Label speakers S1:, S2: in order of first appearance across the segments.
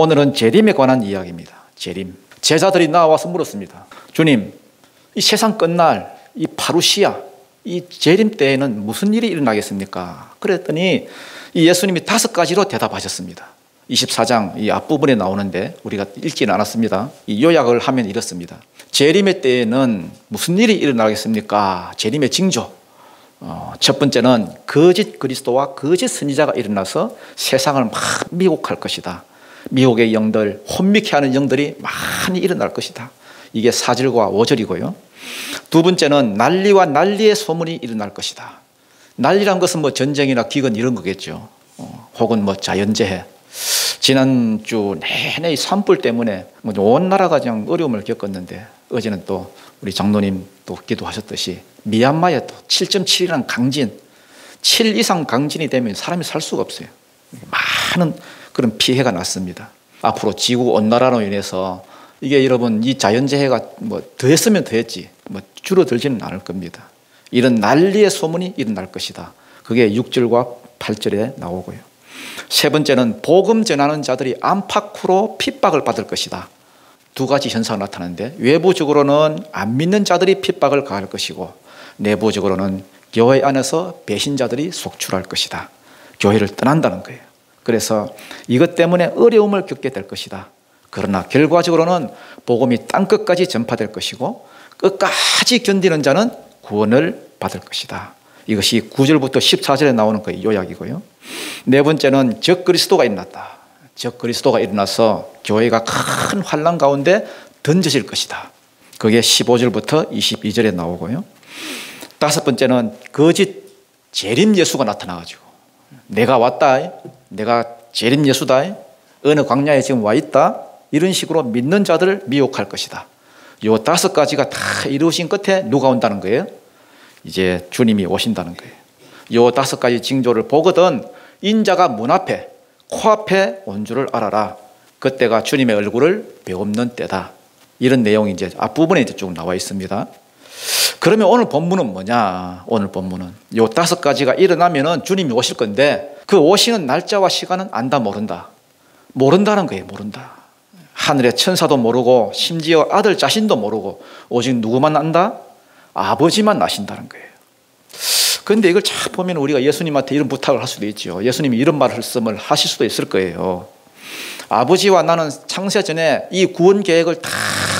S1: 오늘은 재림에 관한 이야기입니다. 재림. 제자들이 나와서 물었습니다. 주님, 이 세상 끝날 이 파루시아, 이 재림 때에는 무슨 일이 일어나겠습니까? 그랬더니 이 예수님이 5가지로 대답하셨습니다. 24장 이 앞부분에 나오는데 우리가 읽지는 않았습니다. 이 요약을 하면 이렇습니다. 재림의 때에는 무슨 일이 일어나겠습니까? 재림의 징조. 첫 번째는 거짓 그리스도와 거짓 선지자가 일어나서 세상을 막 미혹할 것이다. 미혹의 영들, 혼미케 하는 영들이 많이 일어날 것이다. 이게 4절과 5절이고요. 두 번째는 난리와 난리의 소문이 일어날 것이다. 난리란 것은 뭐 전쟁이나 기근 이런 거겠죠. 혹은 뭐 자연재해. 지난주 내내 이 산불 때문에 온 나라가 그냥 어려움을 겪었는데 어제는 또 우리 장로님 또 기도하셨듯이 미얀마에 또 7.7이라는 강진, 7 이상 강진이 되면 사람이 살 수가 없어요. 많은 그런 피해가 났습니다. 앞으로 지구 온난화로 인해서 이게 여러분 이 자연재해가 뭐 더했으면 더했지 뭐 줄어들지는 않을 겁니다. 이런 난리의 소문이 일어날 것이다. 그게 6절과 8절에 나오고요. 세 번째는 복음 전하는 자들이 안팎으로 핍박을 받을 것이다. 2가지 현상이 나타나는데 외부적으로는 안 믿는 자들이 핍박을 가할 것이고 내부적으로는 교회 안에서 배신자들이 속출할 것이다. 교회를 떠난다는 거예요. 그래서 이것 때문에 어려움을 겪게 될 것이다. 그러나 결과적으로는 복음이 땅끝까지 전파될 것이고 끝까지 견디는 자는 구원을 받을 것이다. 이것이 9절부터 14절에 나오는 그 요약이고요. 네 번째는 적그리스도가 일어났다. 적그리스도가 일어나서 교회가 큰 환난 가운데 던져질 것이다. 그게 15절부터 22절에 나오고요. 5번째는 거짓 재림 예수가 나타나가지고 내가 왔다, 내가 재림 예수다, 어느 광야에 지금 와 있다, 이런 식으로 믿는 자들을 미혹할 것이다. 요 5가지가 다 이루어진 끝에 누가 온다는 거예요? 이제 주님이 오신다는 거예요. 요 5가지 징조를 보거든 인자가 문 앞에 코앞에 온 줄을 알아라. 그때가 주님의 얼굴을 베없는 때다. 이런 내용이 이제 앞부분에 이제 쭉 나와 있습니다. 그러면 오늘 본문은 뭐냐? 오늘 본문은 요 5가지가 일어나면은 주님이 오실 건데 그 오시는 날짜와 시간은 안다 모른다. 모른다는 거예요. 모른다. 하늘의 천사도 모르고 심지어 아들 자신도 모르고 오직 누구만 안다? 아버지만 아신다는 거예요. 그런데 이걸 잘 보면 우리가 예수님한테 이런 부탁을 할 수도 있죠. 예수님이 이런 말씀을 하실 수도 있을 거예요. 아버지와 나는 창세 전에 이 구원 계획을 다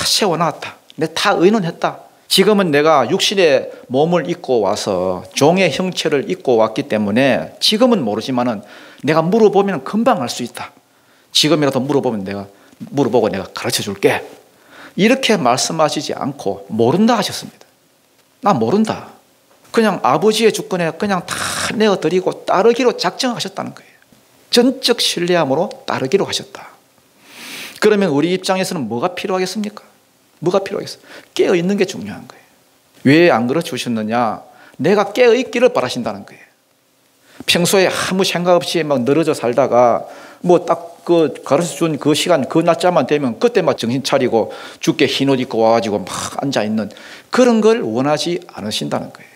S1: 세워놨다. 내가 다 의논했다. 지금은 내가 육신의 몸을 입고 와서 종의 형체를 입고 왔기 때문에 지금은 모르지만은 내가 물어보면 금방 알 수 있다. 지금이라도 물어보고 내가 가르쳐 줄게. 이렇게 말씀하시지 않고 모른다 하셨습니다. 나 모른다. 그냥 아버지의 주권에 그냥 다 내어드리고 따르기로 작정하셨다는 거예요. 전적 신뢰함으로 따르기로 하셨다. 그러면 우리 입장에서는 뭐가 필요하겠습니까? 뭐가 필요하겠어요? 깨어있는 게 중요한 거예요. 왜 안 그러주셨느냐? 내가 깨어있기를 바라신다는 거예요. 평소에 아무 생각 없이 막 늘어져 살다가 뭐 딱 그 가르쳐 준 그 시간 그 날짜만 되면 그때 막 정신 차리고 죽게 흰 옷 입고 와가지고 막 앉아있는 그런 걸 원하지 않으신다는 거예요.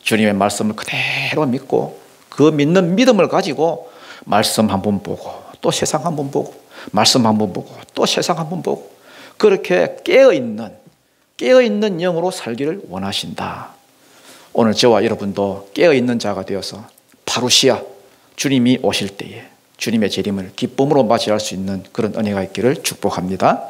S1: 주님의 말씀을 그대로 믿고 그 믿는 믿음을 가지고 말씀 한번 보고 또 세상 한번 보고 말씀 한번 보고 또 세상 한번 보고 그렇게 깨어있는 영으로 살기를 원하신다. 오늘 저와 여러분도 깨어있는 자가 되어서 파루시아 주님이 오실 때에 주님의 재림을 기쁨으로 맞이할 수 있는 그런 은혜가 있기를 축복합니다.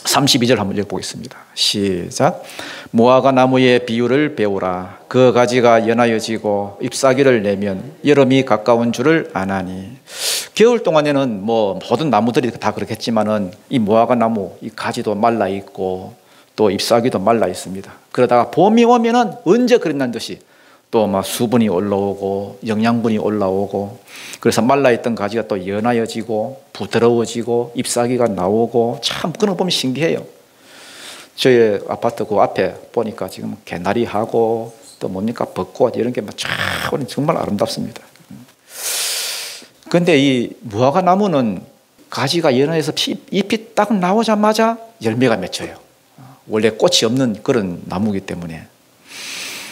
S1: 32절 한번 읽어보겠습니다. 시작. 무화과 나무의 비유를 배우라. 그 가지가 연하여지고 잎사귀를 내면 여름이 가까운 줄을 아나니. 겨울 동안에는 뭐 모든 나무들이 다 그렇겠지만은 이 무화과 나무 이 가지도 말라 있고 또 잎사귀도 말라 있습니다. 그러다가 봄이 오면은 언제 그랬난 듯이 또 막 수분이 올라오고 영양분이 올라오고 그래서 말라있던 가지가 또 연하여지고 부드러워지고 잎사귀가 나오고 참 그런 거 보면 신기해요. 저희 아파트 그 앞에 보니까 지금 개나리하고 또 뭡니까 벚꽃 이런 게 막 정말 아름답습니다. 그런데 이 무화과 나무는 가지가 연해서 잎이 딱 나오자마자 열매가 맺혀요. 원래 꽃이 없는 그런 나무이기 때문에.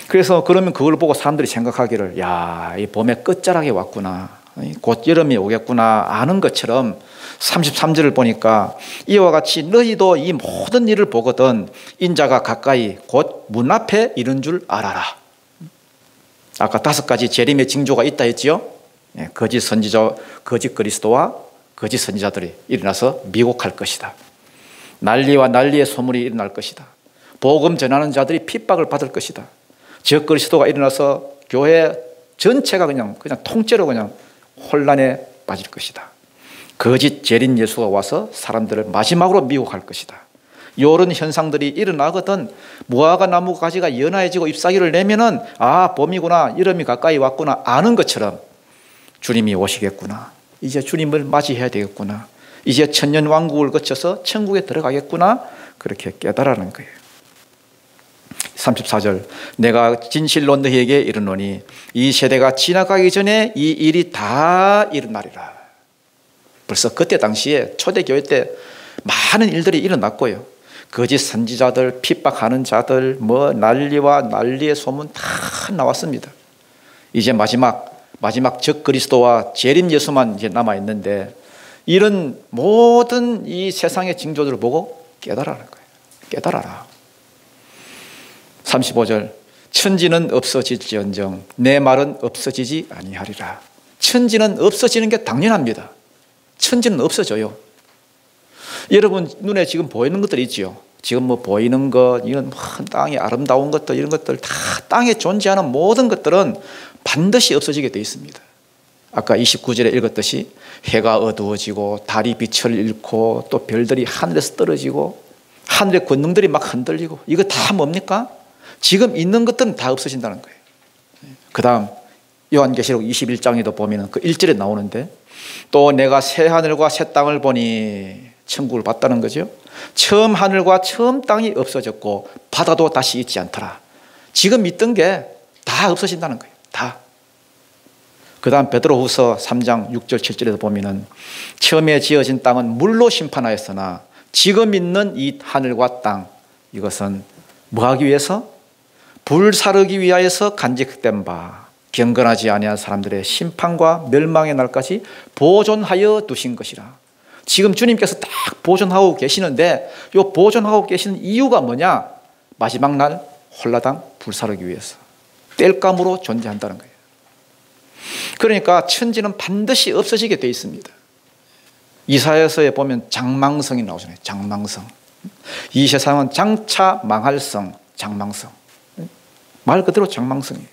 S1: 그래서 그러면 그걸 보고 사람들이 생각하기를 야, 이 봄의 끝자락에 왔구나. 곧 여름이 오겠구나 아는 것처럼 33절을 보니까 이와 같이 너희도 이 모든 일을 보거든 인자가 가까이 곧 문 앞에 이른 줄 알아라. 아까 5가지 재림의 징조가 있다 했지요. 거짓 선지자, 거짓 그리스도와 거짓 선지자들이 일어나서 미혹할 것이다. 난리와 난리의 소문이 일어날 것이다. 복음 전하는 자들이 핍박을 받을 것이다. 저 그리스도가 일어나서 교회 전체가 그냥 통째로 그냥 혼란에 빠질 것이다. 거짓 재림 예수가 와서 사람들을 마지막으로 미혹할 것이다. 이런 현상들이 일어나거든 무화과 나무 가지가 연하해지고 잎사귀를 내면은 아 봄이구나 여름이 가까이 왔구나 아는 것처럼 주님이 오시겠구나. 이제 주님을 맞이해야 되겠구나. 이제 천년왕국을 거쳐서 천국에 들어가겠구나. 그렇게 깨달아는 거예요. 34절 내가 진실로 너희에게 이르노니 이 세대가 지나가기 전에 이 일이 다 일어나리라. 벌써 그때 당시에 초대교회 때 많은 일들이 일어났고요. 거짓 선지자들, 핍박하는 자들, 뭐 난리와 난리의 소문 다 나왔습니다. 이제 마지막 적 그리스도와 재림 예수만 이제 남아 있는데 이런 모든 이 세상의 징조들을 보고 깨달아라는 거예요. 깨달아라. 35절 천지는 없어질지언정 내 말은 없어지지 아니하리라. 천지는 없어지는 게 당연합니다. 천지는 없어져요. 여러분 눈에 지금 보이는 것들이 있지요. 지금 뭐 보이는 것, 이런 땅의 아름다운 것들, 이런 것들 다 땅에 존재하는 모든 것들은 반드시 없어지게 되어 있습니다. 아까 29절에 읽었듯이 해가 어두워지고 달이 빛을 잃고 또 별들이 하늘에서 떨어지고 하늘의 권능들이 막 흔들리고 이거 다 뭡니까? 지금 있는 것들은 다 없어진다는 거예요. 그 다음 요한계시록 21장에도 보면 그 1절에 나오는데 또 내가 새 하늘과 새 땅을 보니 천국을 봤다는 거죠. 처음 하늘과 처음 땅이 없어졌고 바다도 다시 있지 않더라. 지금 있던 게 다 없어진다는 거예요. 다. 그 다음 베드로후서 3장 6절 7절에도 보면은 처음에 지어진 땅은 물로 심판하였으나 지금 있는 이 하늘과 땅 이것은 뭐하기 위해서? 불사르기 위하여서 간직된 바 경건하지 아니한 사람들의 심판과 멸망의 날까지 보존하여 두신 것이라. 지금 주님께서 딱 보존하고 계시는데 이 보존하고 계시는 이유가 뭐냐? 마지막 날 홀라당 불사르기 위해서 땔감으로 존재한다는 거예요. 그러니까 천지는 반드시 없어지게 되어 있습니다. 이사야서에 보면 장망성이 나오잖아요. 장망성. 이 세상은 장차 망할 성, 장망성. 말 그대로 장망성이에요.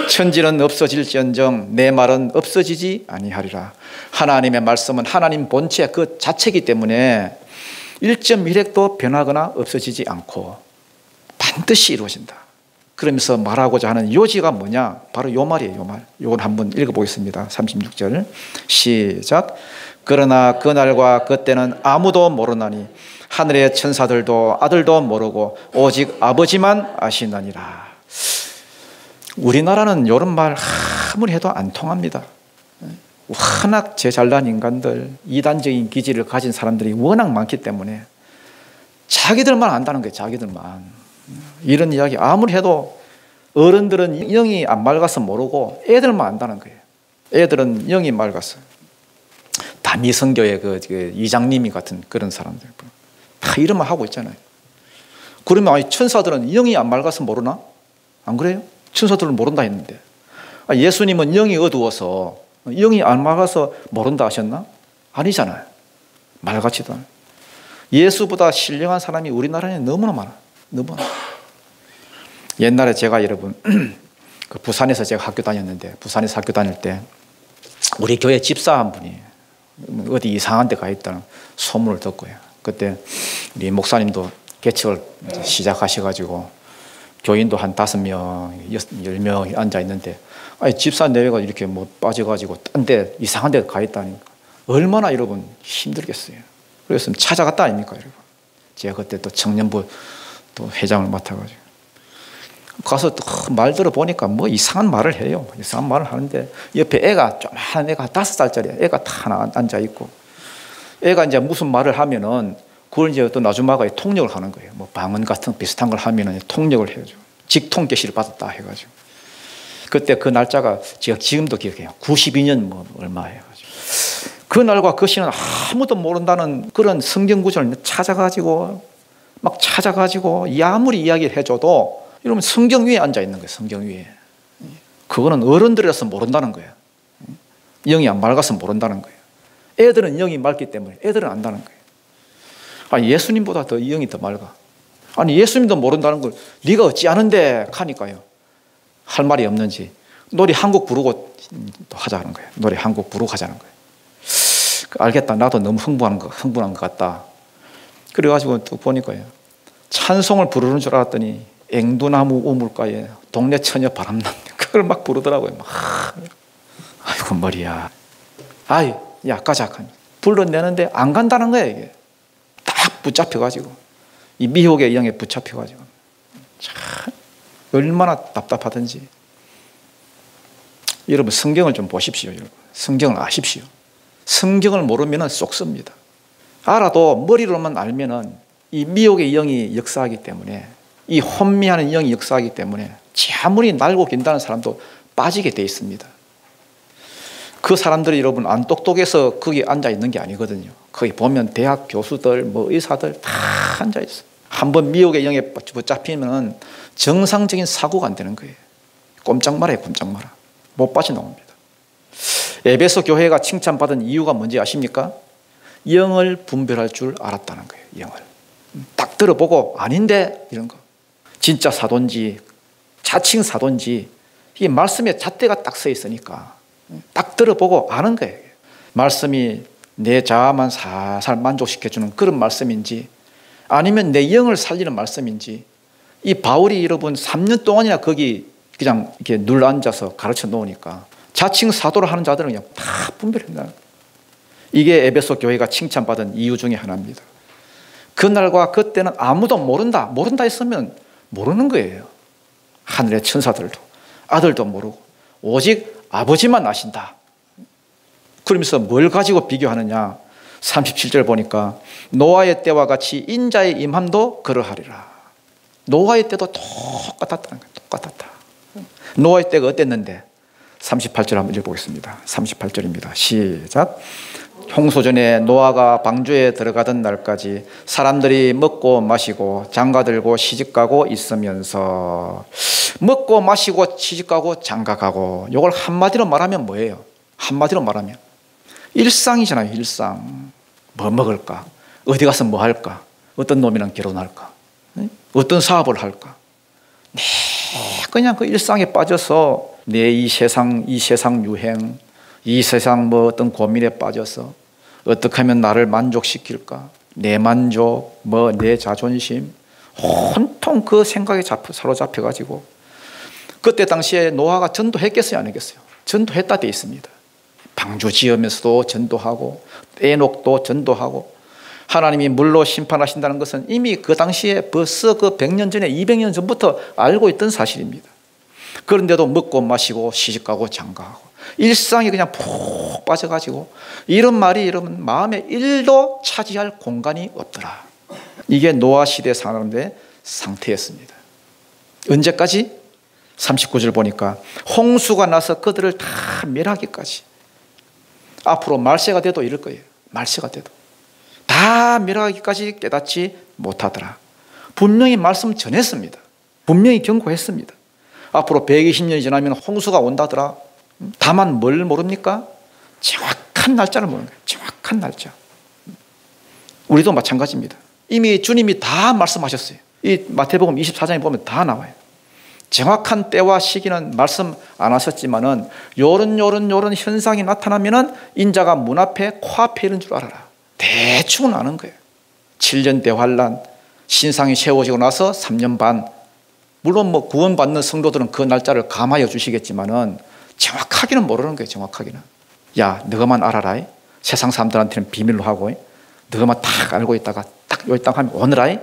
S1: 천지는 없어질지언정 내 말은 없어지지 아니하리라. 하나님의 말씀은 하나님 본체 그 자체이기 때문에 1.1핵도 변하거나 없어지지 않고 반드시 이루어진다. 그러면서 말하고자 하는 요지가 뭐냐? 바로 요 말이에요. 요 말. 이건 한번 읽어보겠습니다. 36절 시작. 그러나 그날과 그때는 아무도 모르나니 하늘의 천사들도 아들도 모르고 오직 아버지만 아시느니라. 우리나라는 이런 말 아무리 해도 안 통합니다. 워낙 제잘난 인간들, 이단적인 기질을 가진 사람들이 워낙 많기 때문에 자기들만 안다는 거예요. 자기들만. 이런 이야기 아무리 해도 어른들은 영이 안 맑아서 모르고 애들만 안다는 거예요. 애들은 영이 맑아서. 다미성교의 그 이장님이 같은 그런 사람들 다 이런말 하고 있잖아요. 그러면 아니, 천사들은 영이 안 맑아서 모르나? 안 그래요? 천사들은 모른다 했는데 예수님은 영이 어두워서 영이 안 맑아서 모른다 하셨나? 아니잖아요. 맑았지도 않아요. 예수보다 신령한 사람이 우리나라에 너무나 많아. 너무나. 옛날에 제가 여러분 그 부산에서 제가 학교 다녔는데 부산에서 학교 다닐 때 우리 교회 집사 한 분이 어디 이상한 데 가 있다는 소문을 듣고요. 그때 우리 목사님도 개척을 시작하셔가지고 교인도 한 5명, 10명이 앉아 있는데 아니 집사 내외가 이렇게 뭐 빠져가지고 딴 데 이상한 데 가 있다니까 얼마나 여러분 힘들겠어요. 그래서 찾아갔다 아닙니까 여러분. 제가 그때 또 청년부 또 회장을 맡아가지고 가서 또 말 들어보니까 뭐 이상한 말을 해요. 이상한 말을 하는데 옆에 애가 조그만 애가 5살짜리 애가 다 하나 앉아있고 애가 이제 무슨 말을 하면은 그걸 이제 어떤 아줌마가 통역을 하는 거예요. 뭐 방언 같은 비슷한 걸 하면은 통역을 해야죠. 직통 계시를 받았다 해가지고 그때 그 날짜가 제가 지금도 기억해요. 92년 뭐 얼마예요. 그 날과 그 시는 아무도 모른다는 그런 성경 구절을 찾아가지고 아무리 이야기를 해줘도 이러면 성경 위에 앉아 있는 거예요. 성경 위에. 그거는 어른들이라서 모른다는 거예요. 영이 안 맑아서 모른다는 거예요. 애들은 영이 맑기 때문에 애들은 안다는 거예요. 아니 예수님보다 더 영이 더 맑아. 아니 예수님도 모른다는 걸 네가 어찌 아는데 하니까요. 할 말이 없는지 노래 한 곡 부르고 하자는 거예요. 노래 한 곡 부르고 하자는 거예요. 알겠다. 나도 너무 흥분한 것 같다. 그래가지고 또 보니까요. 찬송을 부르는 줄 알았더니 앵두나무 우물가에 동네 처녀 바람났네. 그걸 막 부르더라고요. 막. 아이고 머리야. 아이 야 가자. 불러내는데 안 간다는 거야 이게. 딱 붙잡혀가지고 이 미혹의 영에 붙잡혀가지고 참 얼마나 답답하든지. 여러분 성경을 좀 보십시오. 여러분 성경을 아십시오. 성경을 모르면 쏙습니다. 알아도 머리로만 알면은 이 미혹의 영이 역사하기 때문에 이 혼미하는 영이 역사하기 때문에 아무리 날고 긴다는 사람도 빠지게 돼 있습니다. 그 사람들이 여러분 안 똑똑해서 거기 앉아 있는 게 아니거든요. 거기 보면 대학 교수들, 뭐 의사들 다 앉아 있어. 한번 미혹의 영에 붙잡히면 정상적인 사고가 안 되는 거예요. 꼼짝 말아요, 꼼짝 말아. 못 빠져나옵니다. 에베소 교회가 칭찬받은 이유가 뭔지 아십니까? 영을 분별할 줄 알았다는 거예요. 영을 딱 들어보고 아닌데 이런 거 진짜 사도인지 자칭 사도인지 이 말씀에 잣대가 딱 서 있으니까 딱 들어보고 아는 거예요. 말씀이 내 자아만 살살 만족시켜주는 그런 말씀인지 아니면 내 영을 살리는 말씀인지. 이 바울이 여러분 3년 동안이나 거기 그냥 이렇게 눌러 앉아서 가르쳐 놓으니까 자칭 사도를 하는 자들은 그냥 다 분별한다. 이게 에베소 교회가 칭찬받은 이유 중에 하나입니다. 그날과 그때는 아무도 모른다 했으면 모르는 거예요. 하늘의 천사들도 아들도 모르고 오직 아버지만 아신다. 그러면서 뭘 가지고 비교하느냐. 37절 보니까 노아의 때와 같이 인자의 임함도 그러하리라. 노아의 때도 똑같았다는 거예요. 똑같았다. 노아의 때가 어땠는데 38절 한번 읽어보겠습니다. 38절입니다. 시작. 홍수 전에 노아가 방주에 들어가던 날까지 사람들이 먹고 마시고 장가들고 시집가고 있으면서 먹고 마시고 시집가고 장가가고 이걸 한마디로 말하면 뭐예요? 한마디로 말하면 일상이잖아요. 일상. 뭐 먹을까? 어디 가서 뭐 할까? 어떤 놈이랑 결혼할까? 어떤 사업을 할까? 네, 그냥 그 일상에 빠져서 내 이 세상 유행, 이 세상 뭐 어떤 고민에 빠져서 어떻게 하면 나를 만족시킬까? 내 만족, 뭐 내 자존심, 온통 그 생각에 사로잡혀가지고 그때 당시에 노아가 전도했겠어요? 안 했겠어요? 전도했다 돼 있습니다. 방주 지으면서도 전도하고 에녹도 전도하고 하나님이 물로 심판하신다는 것은 이미 그 당시에 벌써 그 100년 전에 200년 전부터 알고 있던 사실입니다. 그런데도 먹고 마시고 시집가고 장가하고 일상이 그냥 푹 빠져가지고 이런 말이 여러분 마음에 1도 차지할 공간이 없더라. 이게 노아 시대 사람들의 상태였습니다. 언제까지? 39절 보니까 홍수가 나서 그들을 다 멸하기까지. 앞으로 말세가 돼도 이럴 거예요. 말세가 돼도 다 멸하기까지 깨닫지 못하더라. 분명히 말씀 전했습니다. 분명히 경고했습니다. 앞으로 120년이 지나면 홍수가 온다더라. 다만 뭘 모릅니까? 정확한 날짜를 모르는 거예요. 정확한 날짜. 우리도 마찬가지입니다. 이미 주님이 다 말씀하셨어요. 이 마태복음 24장에 보면 다 나와요. 정확한 때와 시기는 말씀 안 하셨지만은 요런 현상이 나타나면은 인자가 문 앞에 코앞에 있는 줄 알아라. 대충은 아는 거예요. 7년 대환란, 신상이 세워지고 나서 3년 반. 물론 뭐 구원받는 성도들은 그 날짜를 감하여 주시겠지만은 정확하게는 모르는 거예요. 정확하게는. 야, 너가만 알아라. 세상 사람들한테는 비밀로 하고 너가만 딱 알고 있다가 딱 여기 딱 하면 오늘아.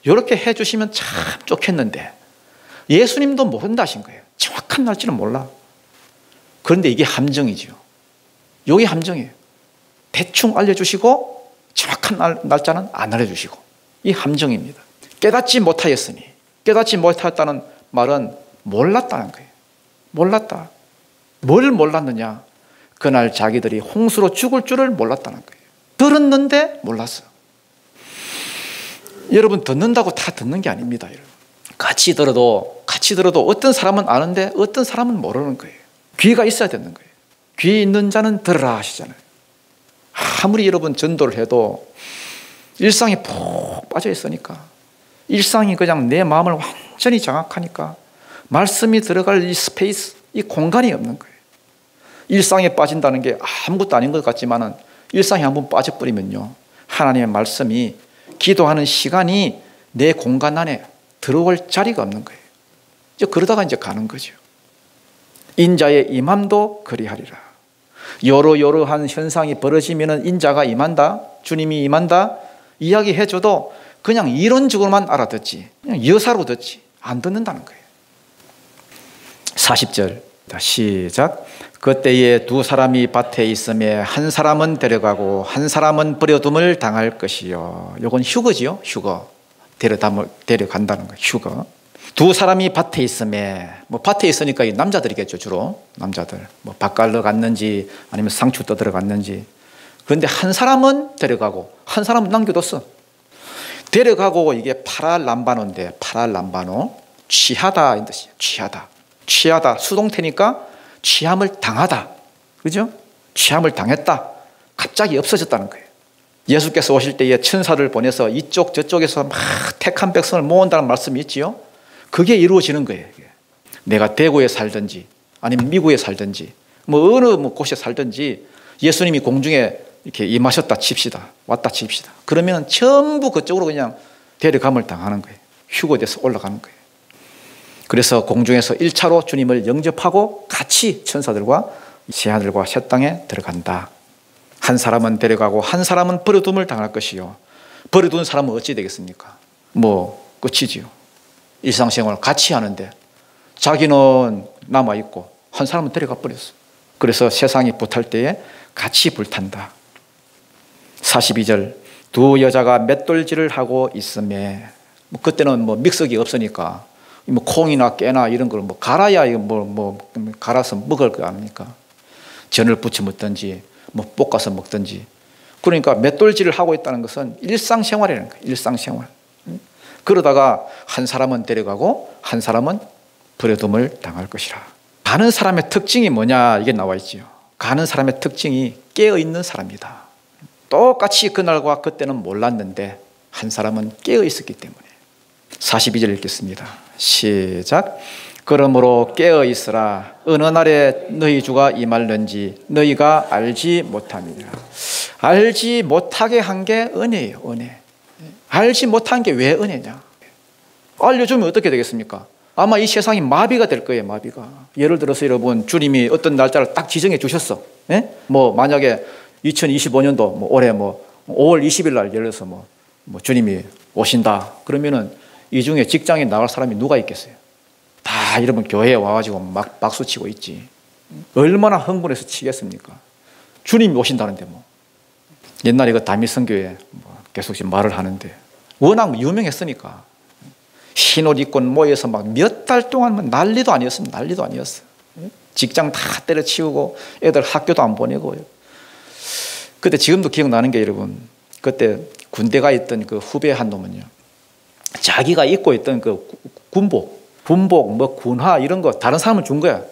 S1: 이렇게 해주시면 참 좋겠는데 예수님도 모른다 하신 거예요. 정확한 날짜는 몰라. 그런데 이게 함정이죠. 이게 함정이에요. 대충 알려주시고 정확한 날짜는 안 알려주시고 이 함정입니다. 깨닫지 못하였으니 깨닫지 못하였다는 말은 몰랐다는 거예요. 몰랐다. 뭘 몰랐느냐? 그날 자기들이 홍수로 죽을 줄을 몰랐다는 거예요. 들었는데 몰랐어. 여러분, 듣는다고 다 듣는 게 아닙니다. 여러분. 같이 들어도 어떤 사람은 아는데 어떤 사람은 모르는 거예요. 귀가 있어야 되는 거예요. 귀 있는 자는 들으라 하시잖아요. 아무리 여러분 전도를 해도 일상에 푹 빠져 있으니까, 일상이 그냥 내 마음을 완전히 장악하니까 말씀이 들어갈 이 스페이스, 이 공간이 없는 거예요. 일상에 빠진다는 게 아무것도 아닌 것 같지만 일상에 한번 빠져버리면요, 하나님의 말씀이, 기도하는 시간이 내 공간 안에 들어올 자리가 없는 거예요. 이제 그러다가 이제 가는 거죠. 인자의 임함도 그리하리라. 여러한 현상이 벌어지면 인자가 임한다, 주님이 임한다 이야기해줘도 그냥 이론적으로만 알아듣지, 그냥 여사로 듣지 안 듣는다는 거예요. 40절 시작. 그때에 두 사람이 밭에 있음에 한 사람은 데려가고 한 사람은 버려둠을 당할 것이요. 이건 휴거지요. 휴거. 데려간다는 거예요. 휴거. 두 사람이 밭에 있음에, 뭐 밭에 있으니까 남자들이겠죠. 주로 남자들. 뭐 밭 갈러 갔는지 아니면 상추 떠들어 갔는지. 그런데 한 사람은 데려가고 한 사람은 남겨뒀어. 데려가고, 이게 파랄람바노인데, 파랄람바노, 취하다 이 뜻이에요. 취하다 수동태니까 취함을 당하다, 그죠? 취함을 당했다, 갑자기 없어졌다는 거예요. 예수께서 오실 때에 천사를 보내서 이쪽 저쪽에서 막 택한 백성을 모은다는 말씀이 있지요. 그게 이루어지는 거예요. 내가 대구에 살든지 아니면 미국에 살든지 뭐 어느 곳에 살든지 예수님이 공중에 이렇게 임하셨다 칩시다, 왔다 칩시다. 그러면 전부 그쪽으로 그냥 데려감을 당하는 거예요. 휴거돼서 올라가는 거예요. 그래서 공중에서 1차로 주님을 영접하고 같이 천사들과 새하늘과 새 땅에 들어간다. 한 사람은 데려가고 한 사람은 버려둠을 당할 것이요. 버려둔 사람은 어찌 되겠습니까? 뭐 끝이지요. 일상생활을 같이 하는데 자기는 남아있고 한 사람은 데려가 버렸어. 그래서 세상이 불탈 때에 같이 불탄다. 42절 두 여자가 맷돌질을 하고 있음에, 뭐 그때는 뭐 믹서기 없으니까 뭐 콩이나 깨나 이런 걸 뭐 갈아야 이거 뭐 갈아서 먹을 거 아닙니까? 전을 부쳐 먹든지 뭐 볶아서 먹든지. 그러니까 맷돌질을 하고 있다는 것은 일상생활이라는 거예요. 일상생활. 그러다가 한 사람은 데려가고 한 사람은 버려둠을 당할 것이라. 가는 사람의 특징이 뭐냐, 이게 나와 있지요. 가는 사람의 특징이 깨어있는 사람이다. 똑같이 그날과 그때는 몰랐는데 한 사람은 깨어있었기 때문에. 42절 읽겠습니다. 시작. 그러므로 깨어있으라. 어느 날에 너희 주가 임할는지 너희가 알지 못함이라. 알지 못하게 한 게 은혜예요. 은혜. 알지 못한 게 왜 은혜냐? 알려주면 어떻게 되겠습니까? 아마 이 세상이 마비가 될 거예요. 마비가. 예를 들어서 여러분, 주님이 어떤 날짜를 딱 지정해 주셨어. 예? 뭐 만약에 2025년도 뭐 올해 뭐 5월 20일 날 예를 들어서 뭐 주님이 오신다. 그러면은 이 중에 직장에 나갈 사람이 누가 있겠어요? 다 여러분 교회에 와가지고 막 박수 치고 있지. 얼마나 흥분해서 치겠습니까? 주님이 오신다는데 뭐. 옛날에 그 다미성교회 뭐 계속 지금 말을 하는데 워낙 유명했으니까 흰 옷 입고 모여서 막 몇 달 동안 난리도 아니었습니다. 난리도 아니었어. 직장 다 때려치우고 애들 학교도 안 보내고. 그때 지금도 기억나는 게 여러분, 그때 군대 가 있던 그 후배 한 놈은요, 자기가 입고 있던 그 군복, 뭐 군화 이런 거 다른 사람은 준 거야.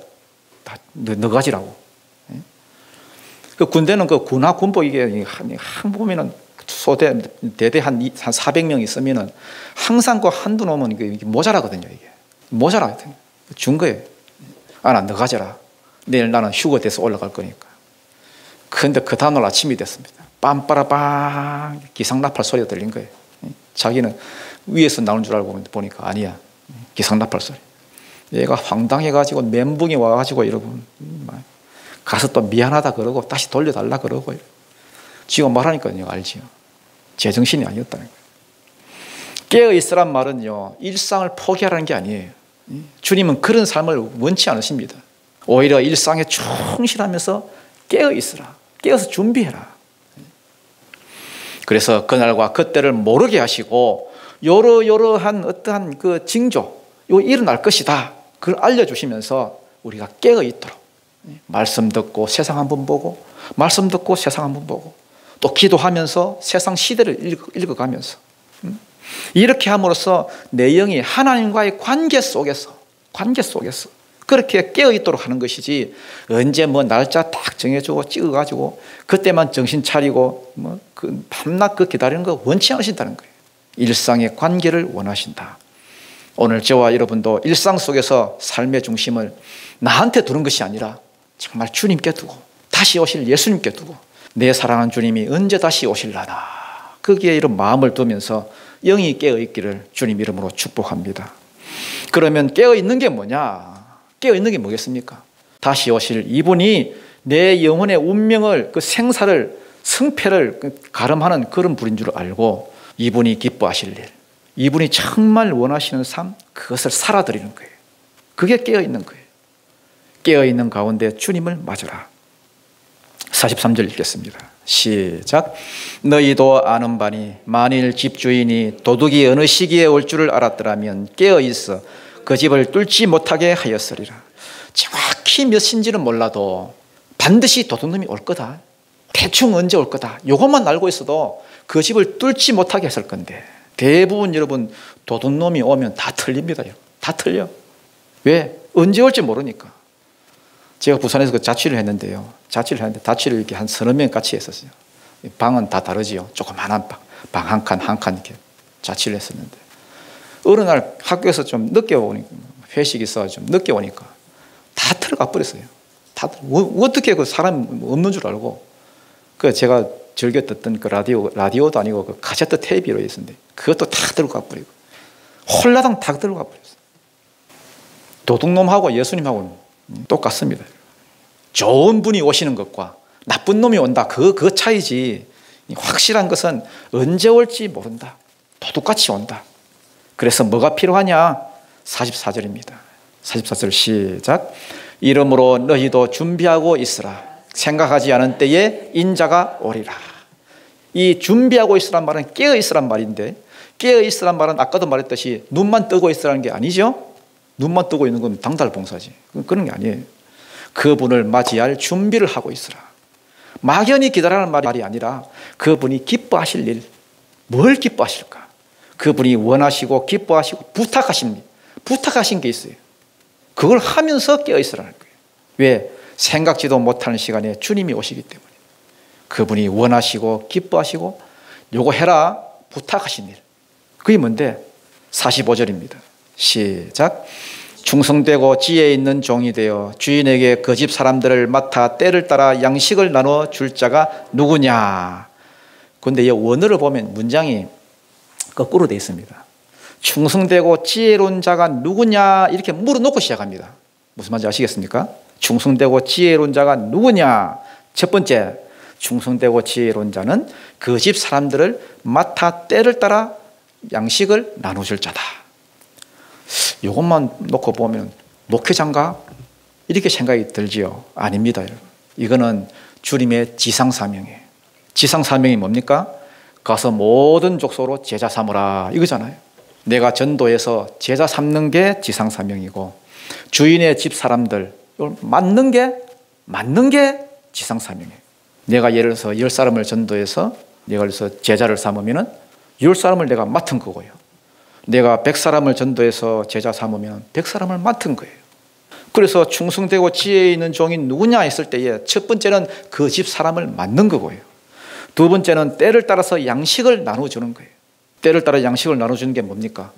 S1: 다 너 가지라고. 그 군대는 그 군화 군복 이게 한 보면은 소대 대대 한 400명 있으면은 항상 그 한두 놈은 이게 모자라거든요. 이게 모자라거든요. 준 거예요. 너 가져라. 내일 나는 휴거돼서 올라갈 거니까. 근데 그 다음날 아침이 됐습니다. 빰빠라빵 기상나팔 소리가 들린 거예요. 자기는 위에서 나오는 줄 알고 보니까 아니야. 기상나팔 소리. 얘가 황당해가지고 멘붕이 와가지고 여러분 가서 또 미안하다 그러고 다시 돌려달라 그러고. 지금 말하니까요 알지요. 제정신이 아니었다는 거예요. 깨어있으란 말은요 일상을 포기하라는 게 아니에요. 주님은 그런 삶을 원치 않으십니다. 오히려 일상에 충실하면서 깨어있으라. 깨어서 준비해라. 그래서 그날과 그때를 모르게 하시고 여러한 어떠한 그 징조, 이거 일어날 것이다. 그걸 알려주시면서 우리가 깨어 있도록 말씀 듣고 세상 한번 보고 말씀 듣고 세상 한번 보고 또 기도하면서 세상 시대를 읽어가면서 이렇게 함으로써 내 영이 하나님과의 관계 속에서 그렇게 깨어 있도록 하는 것이지 언제 뭐 날짜 딱 정해주고 찍어가지고 그때만 정신 차리고 뭐 그 밤낮 그 기다리는 거 원치 않으신다는 거예요. 일상의 관계를 원하신다. 오늘 저와 여러분도 일상 속에서 삶의 중심을 나한테 두는 것이 아니라 정말 주님께 두고 다시 오실 예수님께 두고 내 사랑하는 주님이 언제 다시 오실라나 거기에 이런 마음을 두면서 영이 깨어있기를 주님 이름으로 축복합니다. 그러면 깨어있는 게 뭐냐? 깨어있는 게 뭐겠습니까? 다시 오실 이분이 내 영혼의 운명을 그 생사를 승패를 가름하는 그런 분인 줄 알고 이분이 기뻐하실 일, 이분이 정말 원하시는 삶, 그것을 살아드리는 거예요. 그게 깨어있는 거예요. 깨어있는 가운데 주님을 맞으라. 43절 읽겠습니다. 시작. 너희도 아는 바니 만일 집주인이 도둑이 어느 시기에 올 줄을 알았더라면 깨어있어 그 집을 뚫지 못하게 하였으리라. 정확히 몇 시인지는 몰라도 반드시 도둑놈이 올 거다. 대충 언제 올 거다. 이것만 알고 있어도 그 집을 뚫지 못하게 했을 건데 대부분 여러분 도둑놈이 오면 다 틀립니다. 다 틀려. 왜? 언제 올지 모르니까. 제가 부산에서 그 자취를 했는데요. 자취를 이렇게 한 서너 명 같이 했었어요. 방은 다 다르지요. 조그만한 방 한 칸 이렇게 자취를 했었는데 어느 날 학교에서 좀 늦게 오니까 회식이 있어 좀 늦게 오니까 다 들어가 버렸어요. 다 어떻게 그 사람 없는 줄 알고 그 제가 즐겨 듣던 그 라디오도 아니고 그 카세트 테이프로 있었는데 그것도 다 들어가 버리고 홀라당 다 들어가 버렸어요. 도둑놈하고 예수님하고는 똑같습니다. 좋은 분이 오시는 것과 나쁜 놈이 온다. 그 차이지. 확실한 것은 언제 올지 모른다. 도둑같이 온다. 그래서 뭐가 필요하냐? 44절입니다. 44절 시작. 이러므로 너희도 준비하고 있으라. 생각하지 않은 때에 인자가 오리라. 이 준비하고 있으란 말은 깨어 있으란 말인데 깨어 있으란 말은 아까도 말했듯이 눈만 뜨고 있으라는 게 아니죠. 눈만 뜨고 있는 건 당달봉사지. 그런 게 아니에요. 그분을 맞이할 준비를 하고 있으라. 막연히 기다라는 말이 아니라 그분이 기뻐하실 일, 뭘 기뻐하실까? 그분이 원하시고 기뻐하시고 부탁하신 게 있어요. 그걸 하면서 깨어있으라는 거예요. 왜? 생각지도 못하는 시간에 주님이 오시기 때문에. 그분이 원하시고 기뻐하시고 요거 해라 부탁하신 일. 그게 뭔데? 45절입니다. 시작. 충성되고 지혜 있는 종이 되어 주인에게 그 집 사람들을 맡아 때를 따라 양식을 나눠 줄 자가 누구냐. 그런데 이 원어를 보면 문장이 거꾸로 되어 있습니다. 충성되고 지혜로운 자가 누구냐 이렇게 물어놓고 시작합니다. 무슨 말인지 아시겠습니까? 충성되고 지혜로운 자가 누구냐. 첫 번째, 충성되고 지혜로운 자는 그 집 사람들을 맡아 때를 따라 양식을 나눠줄 자다. 이것만 놓고 보면 목회자인가? 이렇게 생각이 들지요. 아닙니다, 여러분. 이거는 주님의 지상사명이에요. 지상사명이 뭡니까? 가서 모든 족속으로 제자 삼으라 이거잖아요. 내가 전도해서 제자 삼는 게 지상사명이고 주인의 집 사람들 맞는 게 지상사명이에요. 내가 예를 들어서 10사람을 전도해서 내가 그래서 제자를 삼으면 10사람을 내가 맡은 거고요. 내가 100사람을 전도해서 제자 삼으면 100사람을 맡은 거예요. 그래서 충성되고 지혜 있는 종이 누구냐 했을 때에 첫 번째는 그 집 사람을 맡는 거고요. 두 번째는 때를 따라서 양식을 나눠주는 거예요. 때를 따라 양식을 나눠주는 게 뭡니까?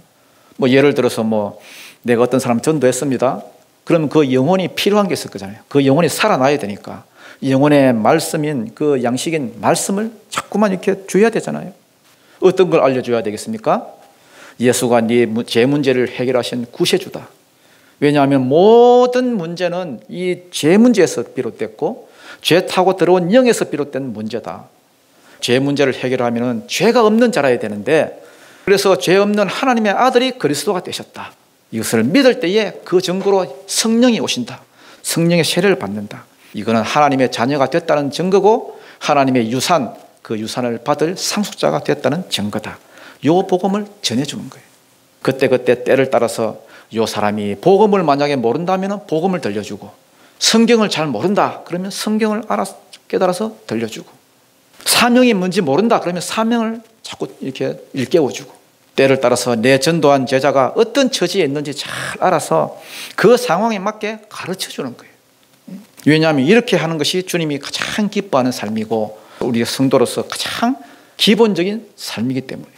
S1: 뭐 예를 들어서 뭐 내가 어떤 사람 전도했습니다. 그러면 그 영혼이 필요한 게 있을 거잖아요. 그 영혼이 살아나야 되니까 영혼의 말씀인 그 양식인 말씀을 자꾸만 이렇게 줘야 되잖아요. 어떤 걸 알려줘야 되겠습니까? 예수가 네 죄 문제를 해결하신 구세주다. 왜냐하면 모든 문제는 이 죄 문제에서 비롯됐고 죄 타고 들어온 영에서 비롯된 문제다. 죄 문제를 해결하면 죄가 없는 자라야 되는데 그래서 죄 없는 하나님의 아들이 그리스도가 되셨다. 이것을 믿을 때에 그 증거로 성령이 오신다. 성령의 세례를 받는다. 이거는 하나님의 자녀가 됐다는 증거고 하나님의 유산, 그 유산을 받을 상속자가 됐다는 증거다. 이 복음을 전해주는 거예요. 그때그때 때를 따라서 요 사람이 복음을 만약에 모른다면 복음을 들려주고, 성경을 잘 모른다 그러면 성경을 깨달아서 들려주고, 사명이 뭔지 모른다 그러면 사명을 자꾸 이렇게 일깨워주고, 때를 따라서 내 전도한 제자가 어떤 처지에 있는지 잘 알아서 그 상황에 맞게 가르쳐주는 거예요. 왜냐하면 이렇게 하는 것이 주님이 가장 기뻐하는 삶이고 우리 성도로서 가장 기본적인 삶이기 때문에.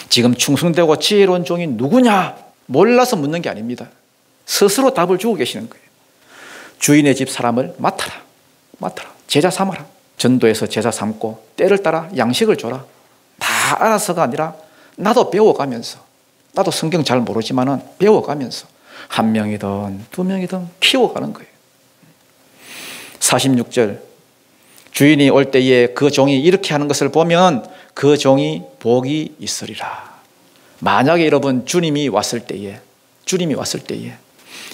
S1: 지금 충성되고 지혜로운 종이 누구냐 몰라서 묻는 게 아닙니다. 스스로 답을 주고 계시는 거예요. 주인의 집 사람을 맡아라. 제자 삼아라. 전도해서 제자 삼고 때를 따라 양식을 줘라. 다 알아서가 아니라 나도 배워가면서, 나도 성경 잘 모르지만은 배워가면서 한 명이든 두 명이든 키워가는 거예요. 46절, 주인이 올 때에 그 종이 이렇게 하는 것을 보면 그 종이 복이 있으리라. 만약에 여러분 주님이 왔을 때에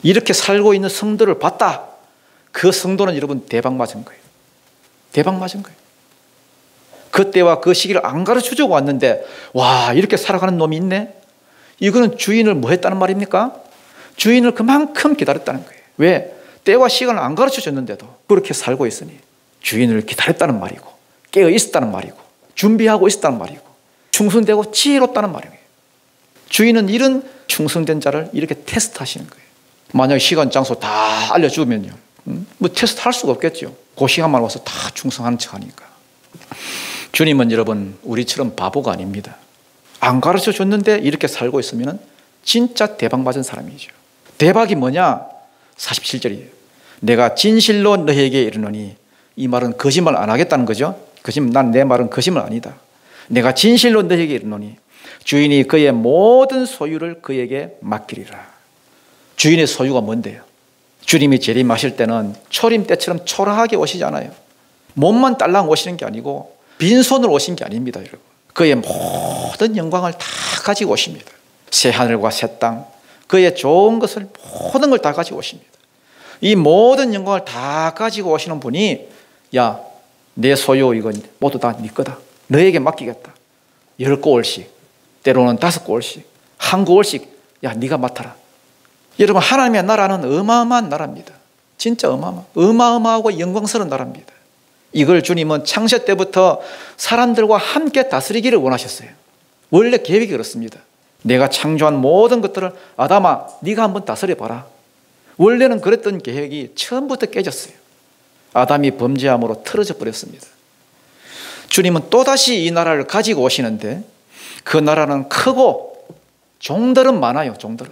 S1: 이렇게 살고 있는 성도를 봤다. 그 성도는 여러분 대박 맞은 거예요. 그때와 그 시기를 안 가르쳐 주고 왔는데 와, 이렇게 살아가는 놈이 있네. 이거는 주인을 뭐 했다는 말입니까? 주인을 그만큼 기다렸다는 거예요. 왜? 때와 시간을 안 가르쳐 줬는데도 그렇게 살고 있으니 주인을 기다렸다는 말이고, 깨어 있었다는 말이고, 준비하고 있었다는 말이고, 충성되고 지혜롭다는 말이에요. 주인은 이런 충성된 자를 이렇게 테스트하시는 거예요. 만약에 시간 장소 다 알려주면요, 뭐 테스트 할 수가 없겠죠. 그 시간만 와서 다 충성하는 척 하니까. 주님은 여러분 우리처럼 바보가 아닙니다. 안 가르쳐 줬는데 이렇게 살고 있으면 진짜 대박 맞은 사람이죠. 대박이 뭐냐? 47절이에요. 내가 진실로 너희에게 이르노니, 이 말은 거짓말 안 하겠다는 거죠. 난 내 말은 거짓말 아니다. 내가 진실로 너희에게 이르노니 주인이 그의 모든 소유를 그에게 맡기리라. 주인의 소유가 뭔데요? 주님이 재림하실 때는 초림 때처럼 초라하게 오시지 않아요. 몸만 딸랑 오시는 게 아니고 빈손으로 오신 게 아닙니다, 여러분. 그의 모든 영광을 다 가지고 오십니다. 새 하늘과 새 땅, 그의 좋은 것을 모든 걸 다 가지고 오십니다. 이 모든 영광을 다 가지고 오시는 분이, 야, 내 소유 이건 모두 다 네 거다. 너에게 맡기겠다. 10고을씩, 때로는 5고을씩, 1고을씩, 야, 네가 맡아라. 여러분, 하나님의 나라는 어마어마한 나라입니다. 진짜 어마어마하고 영광스러운 나라입니다. 이걸 주님은 창세 때부터 사람들과 함께 다스리기를 원하셨어요. 원래 계획이 그렇습니다. 내가 창조한 모든 것들을 아담아, 네가 한번 다스려봐라. 원래는 그랬던 계획이 처음부터 깨졌어요. 아담이 범죄함으로 틀어져 버렸습니다. 주님은 또다시 이 나라를 가지고 오시는데 그 나라는 크고 종들은 많아요. 종들은.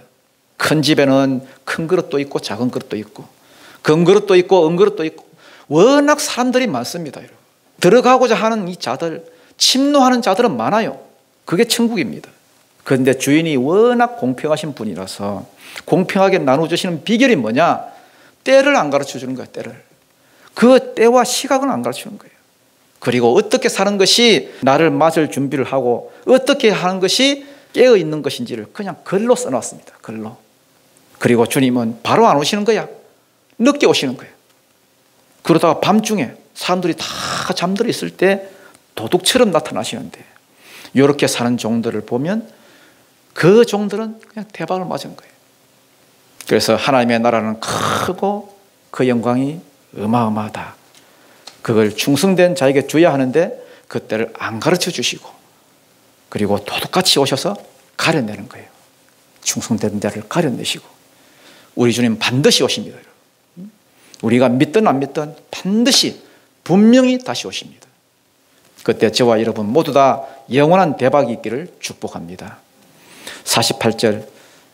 S1: 큰 집에는 큰 그릇도 있고 작은 그릇도 있고, 금 그릇도 있고 은 그릇도 있고, 워낙 사람들이 많습니다. 여러분. 들어가고자 하는 이 자들, 침노하는 자들은 많아요. 그게 천국입니다. 그런데 주인이 워낙 공평하신 분이라서 공평하게 나눠주시는 비결이 뭐냐? 때를 안 가르쳐 주는 거예요. 때를. 그 때와 시각은 안 가르쳐 주는 거예요. 그리고 어떻게 사는 것이 나를 맞을 준비를 하고 어떻게 하는 것이 깨어 있는 것인지를 그냥 글로 써놨습니다. 글로. 그리고 주님은 바로 안 오시는 거야. 늦게 오시는 거예요. 그러다가 밤중에 사람들이 다 잠들어 있을 때 도둑처럼 나타나시는데, 이렇게 사는 종들을 보면 그 종들은 그냥 대박을 맞은 거예요. 그래서 하나님의 나라는 크고 그 영광이 어마어마하다. 그걸 충성된 자에게 줘야 하는데 그때를 안 가르쳐 주시고, 그리고 도둑같이 오셔서 가려내는 거예요. 충성된 자를 가려내시고. 우리 주님 반드시 오십니다. 우리가 믿든 안 믿든 반드시 분명히 다시 오십니다. 그때 저와 여러분 모두 다 영원한 대박이 있기를 축복합니다. 48절,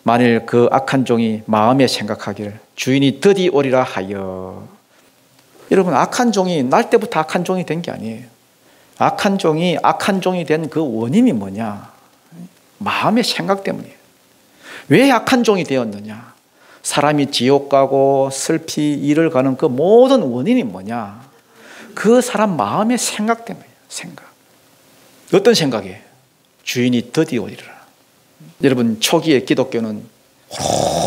S1: 만일 그 악한 종이 마음에 생각하기를 주인이 드디 오리라 하여. 여러분, 악한 종이 날 때부터 악한 종이 된 게 아니에요. 악한 종이 된 그 원인이 뭐냐? 마음의 생각 때문이에요. 왜 악한 종이 되었느냐? 사람이 지옥 가고 슬피 일을 가는 그 모든 원인이 뭐냐? 그 사람 마음의 생각 때문이에요. 생각. 어떤 생각이에요? 주인이 드디어 오리라. 여러분, 초기에 기독교는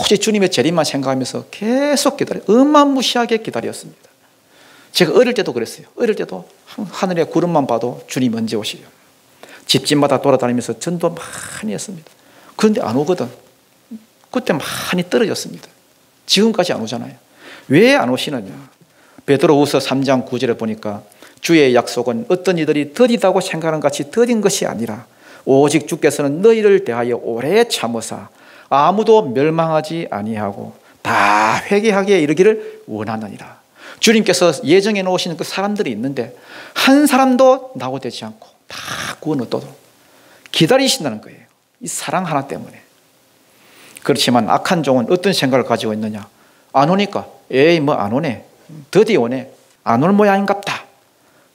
S1: 오직 주님의 재림만 생각하면서 계속 어마무시하게 기다렸습니다. 제가 어릴 때도 그랬어요. 어릴 때도 하늘의 구름만 봐도 주님 언제 오시려. 집집마다 돌아다니면서 전도 많이 했습니다. 그런데 안 오거든. 그때 많이 떨어졌습니다. 지금까지 안 오잖아요. 왜 안 오시느냐? 베드로후서 3장 9절에 보니까 주의 약속은 어떤 이들이 더디다고 생각하는 같이 더딘 것이 아니라 오직 주께서는 너희를 대하여 오래 참으사 아무도 멸망하지 아니하고 다 회개하기에 이르기를 원하느니라. 주님께서 예정해 놓으시는 그 사람들이 있는데 한 사람도 낙오되지 않고 다 구원 얻도록 기다리신다는 거예요. 이 사랑 하나 때문에. 그렇지만 악한 종은 어떤 생각을 가지고 있느냐? 안 오니까 에이 뭐 안 오네, 더디 오네, 안 올 모양인갑다.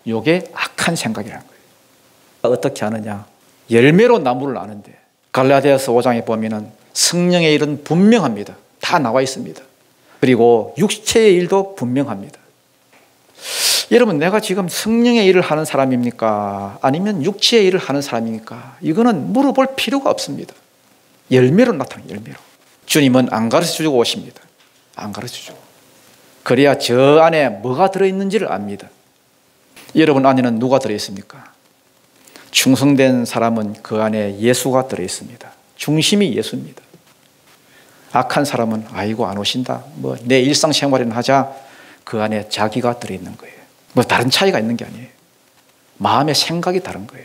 S1: 이게 악한 생각이라는 거예요. 어떻게 하느냐? 열매로 나무를 아는데 갈라디아서 5장에 보면은 성령의 일은 분명합니다. 다 나와 있습니다. 그리고 육체의 일도 분명합니다. 여러분, 내가 지금 성령의 일을 하는 사람입니까? 아니면 육체의 일을 하는 사람입니까? 이거는 물어볼 필요가 없습니다. 열매로 나타나요. 열매로. 주님은 안 가르쳐주고 오십니다. 안 가르쳐주고. 그래야 저 안에 뭐가 들어있는지를 압니다. 여러분 안에는 누가 들어있습니까? 충성된 사람은 그 안에 예수가 들어있습니다. 중심이 예수입니다. 악한 사람은 아이고 안 오신다, 뭐 내 일상생활이나 하자, 그 안에 자기가 들어있는 거예요. 뭐 다른 차이가 있는 게 아니에요. 마음의 생각이 다른 거예요.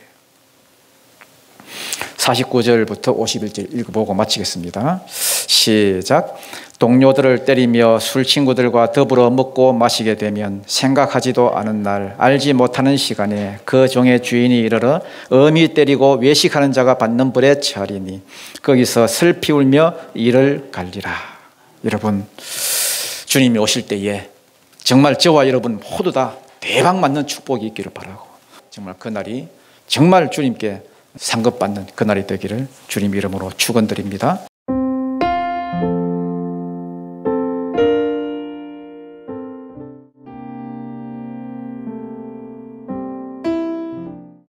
S1: 49절부터 51절 읽어보고 마치겠습니다. 시작. 동료들을 때리며 술 친구들과 더불어 먹고 마시게 되면 생각하지도 않은 날 알지 못하는 시간에 그 종의 주인이 이르러 엄히 때리고 외식하는 자가 받는 벌에 처하리니 거기서 슬피 울며 이를 갈리라. 여러분, 주님이 오실 때에 정말 저와 여러분 모두 다 대박 맞는 축복이 있기를 바라고, 정말 그날이 정말 주님께 상급받는 그날이 되기를 주님 이름으로 축원드립니다.